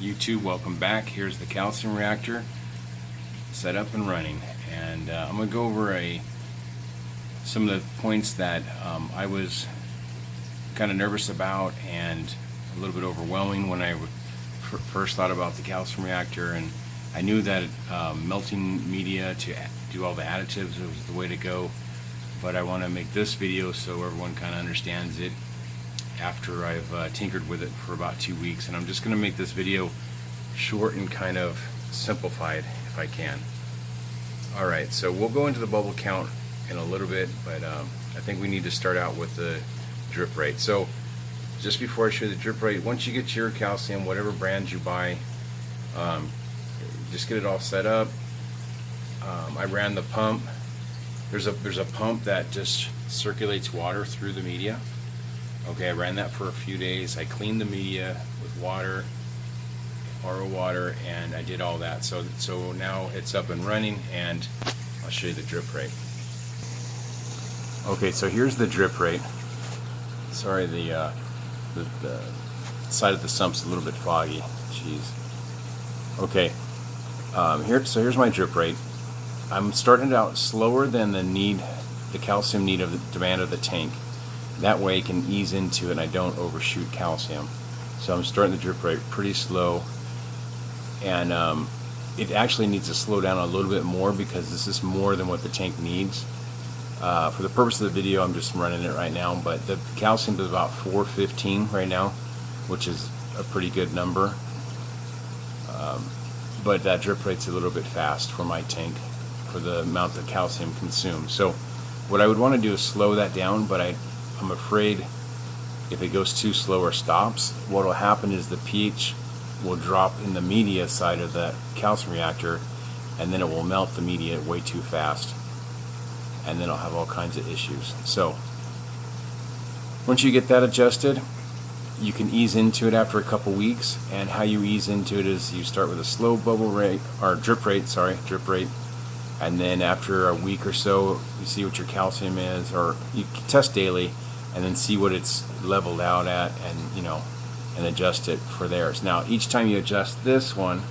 YouTube, welcome back. Here's the calcium reactor set up and running, and I'm going to go over some of the points that I was kind of nervous about and a little bit overwhelming when I first thought about the calcium reactor. And I knew that melting media to do all the additives was the way to go, but I want to make this video so everyone kind of understands it after I've tinkered with it for about 2 weeks. And I'm just going to make this video short and kind of simplified if I can. Alright, so we'll go into the bubble count in a little bit, but I think we need to start out with the drip rate. So just before I show you the drip rate, once you get your calcium, whatever brand you buy, just get it all set up. I ran the pump. There's a pump that just circulates water through the media. Okay, I ran that for a few days. I cleaned the media with water, RO water, and I did all that. So now it's up and running, and I'll show you the drip rate. Okay, so here's the drip rate. Sorry, the side of the sump's a little bit foggy. Jeez. Okay, here's my drip rate. I'm starting it out slower than the calcium need of the demand of the tank. That way I can ease into it and I don't overshoot calcium. So I'm starting the drip rate pretty slow, and it actually needs to slow down a little bit more because this is more than what the tank needs. For the purpose of the video, I'm just running it right now, but the calcium is about 415 right now, which is a pretty good number. But that drip rate's a little bit fast for my tank for the amount of calcium consumed. So what I would want to do is slow that down, but I'm afraid if it goes too slow or stops, what will happen is the pH will drop in the media side of the calcium reactor, and then it will melt the media way too fast, and then I'll have all kinds of issues. So once you get that adjusted, you can ease into it after a couple weeks. And how you ease into it is you start with a slow bubble rate, or drip rate, and then after a week or so you see what your calcium is, or you test daily and then see what it's leveled out at, and adjust it for theirs. Now each time you adjust this one,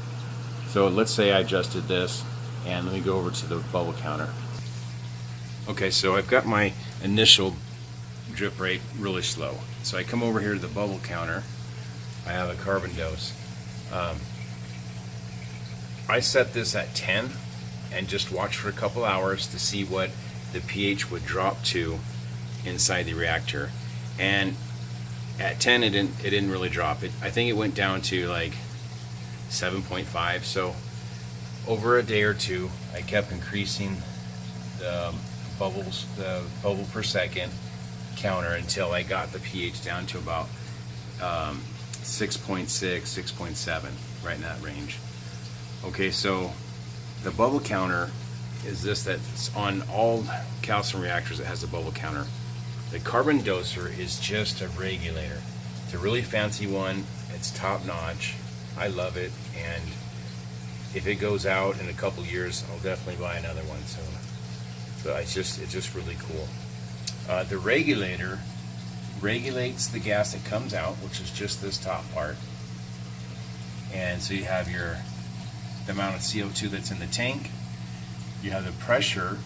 so let's say I adjusted this, and let me go over to the bubble counter. Okay, so I've got my initial drip rate really slow. So I come over here to the bubble counter. I have a carbon dose. I set this at 10 and just watch for a couple hours to see what the pH would drop to inside the reactor. And at 10 it didn't really drop. I think it went down to like 7.5. So over a day or two I kept increasing the bubble per second counter until I got the pH down to about 6.6, 6.7, right in that range. Okay, so the bubble counter is this, that's on all calcium reactors. It has a bubble counter. The carbon doser is just a regulator. It's a really fancy one. It's top notch. I love it, and if it goes out in a couple years, I'll definitely buy another one. So it's just really cool. The regulator regulates the gas that comes out, which is just this top part. And so you have the amount of CO2 that's in the tank. You have the pressure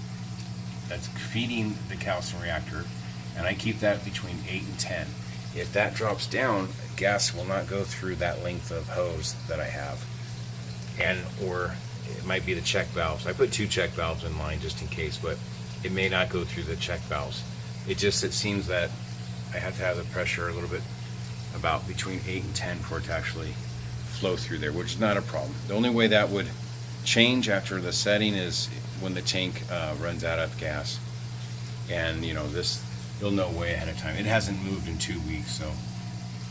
that's feeding the calcium reactor, and I keep that between 8 and 10. If that drops down, gas will not go through that length of hose that I have, or it might be the check valves. I put 2 check valves in line just in case, but it may not go through the check valves. It seems that I have to have the pressure a little bit about between 8 and 10 for it to actually flow through there, which is not a problem. The only way that would change after the setting is when the tank runs out of gas. And this, you'll know way ahead of time. It hasn't moved in 2 weeks, so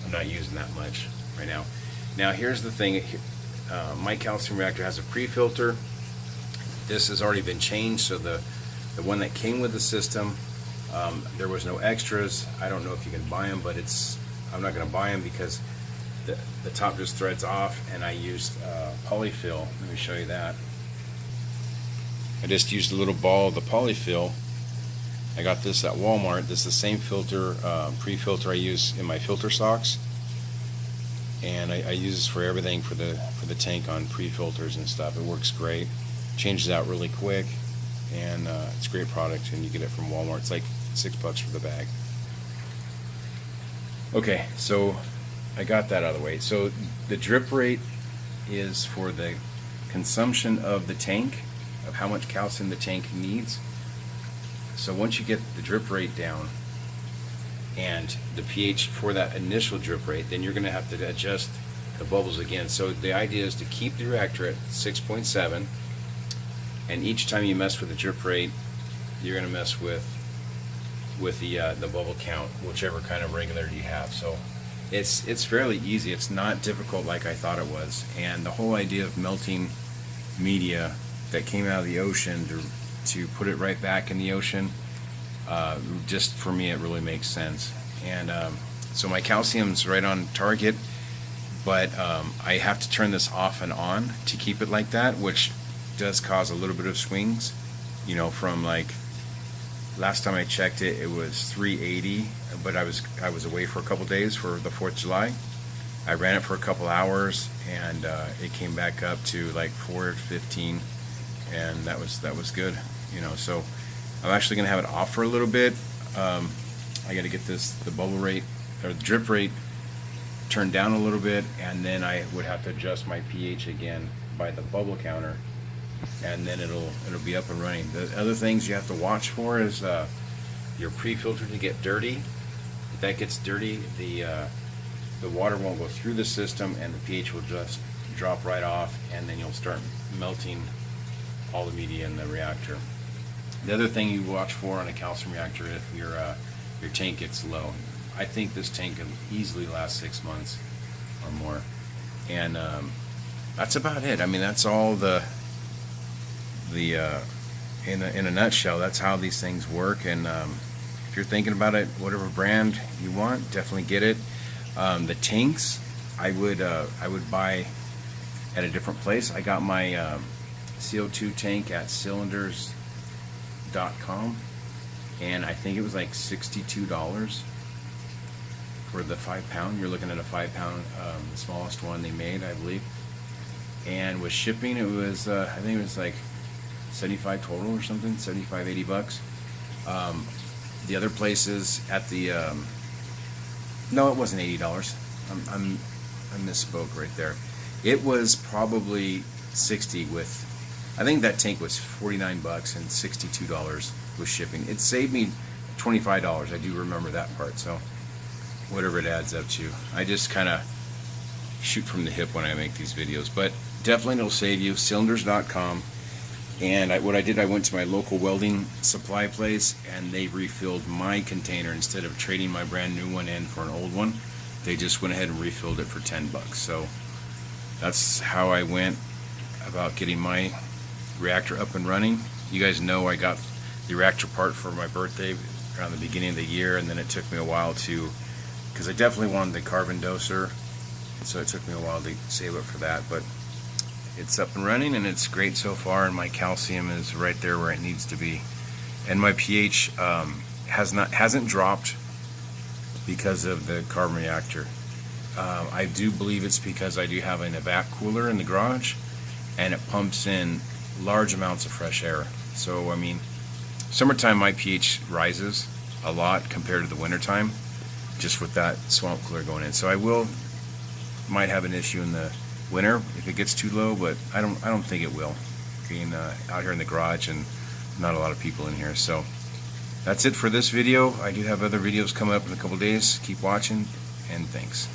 I'm not using that much right now. Now here's the thing. My calcium reactor has a pre-filter. This has already been changed, so the one that came with the system, there was no extras. I don't know if you can buy them, but I'm not going to buy them because the top just threads off, and I used polyfill. Let me show you that. I just used a little ball of the polyfill. I got this at Walmart. This is the same filter, pre-filter I use in my filter socks. and I use this for everything for the tank on pre-filters and stuff. It works great, changes out really quick, and it's a great product, and you get it from Walmart. It's like $6 for the bag. Okay, so I got that out of the way. So the drip rate is for the consumption of the tank, of how much calcium the tank needs. So once you get the drip rate down and the pH for that initial drip rate, then you're going to have to adjust the bubbles again. So the idea is to keep the reactor at 6.7, and each time you mess with the drip rate, you're going to mess with the bubble count, whichever kind of regulator you have. So it's fairly easy. It's not difficult like I thought it was. And the whole idea of melting media that came out of the ocean to put it right back in the ocean, just for me, it really makes sense. And so my calcium's right on target, but I have to turn this off and on to keep it like that, which does cause a little bit of swings, you know, from like last time I checked it, it was 380, but I was away for a couple days for the 4th of July. I ran it for a couple hours, and it came back up to like 415, and that was good, you know. So I'm actually gonna have it off for a little bit. I got to get the bubble rate or the drip rate turned down a little bit, and then I would have to adjust my pH again by the bubble counter, and then it'll be up and running. The other things you have to watch for is your pre-filter to get dirty. If that gets dirty, the water won't go through the system, and the pH will just drop right off, and then you'll start melting all the media in the reactor. The other thing you watch for on a calcium reactor, if your tank gets low. I think this tank can easily last 6 months or more, and that's about it. I mean, that's all in a nutshell. That's how these things work. And if you're thinking about it, whatever brand you want, definitely get it. The tanks, I would buy at a different place. I got my CO2 tank at cylinders.com, and I think it was like $62 for the 5-pound. You're looking at a 5-pound, the smallest one they made, I believe. And with shipping, it was I think it was like 75 total or something, 75, 80 bucks. The other places at the no, it wasn't $80. I misspoke right there. It was probably 60 with, I think that tank was 49 bucks and $62 with shipping. It saved me $25. I do remember that part. So whatever it adds up to, I just kind of shoot from the hip when I make these videos, but definitely it'll save you. Cylinders.com. And what I did, I went to my local welding supply place, and they refilled my container instead of trading my brand new one in for an old one. They just went ahead and refilled it for 10 bucks. So that's how I went about getting my reactor up and running. You guys know I got the reactor part for my birthday around the beginning of the year, and then it took me a while to, because I definitely wanted the carbon doser, so it took me a while to save up for that. But it's up and running, and it's great so far, and my calcium is right there where it needs to be, and my pH hasn't dropped because of the carbon reactor. I do believe it's because I do have an evac cooler in the garage, and it pumps in large amounts of fresh air. So I mean, summertime my pH rises a lot compared to the wintertime, just with that swamp cooler going in. So I might have an issue in the winter if it gets too low, but I don't think it will, being out here in the garage and not a lot of people in here. So that's it for this video. I do have other videos coming up in a couple days. Keep watching, and thanks.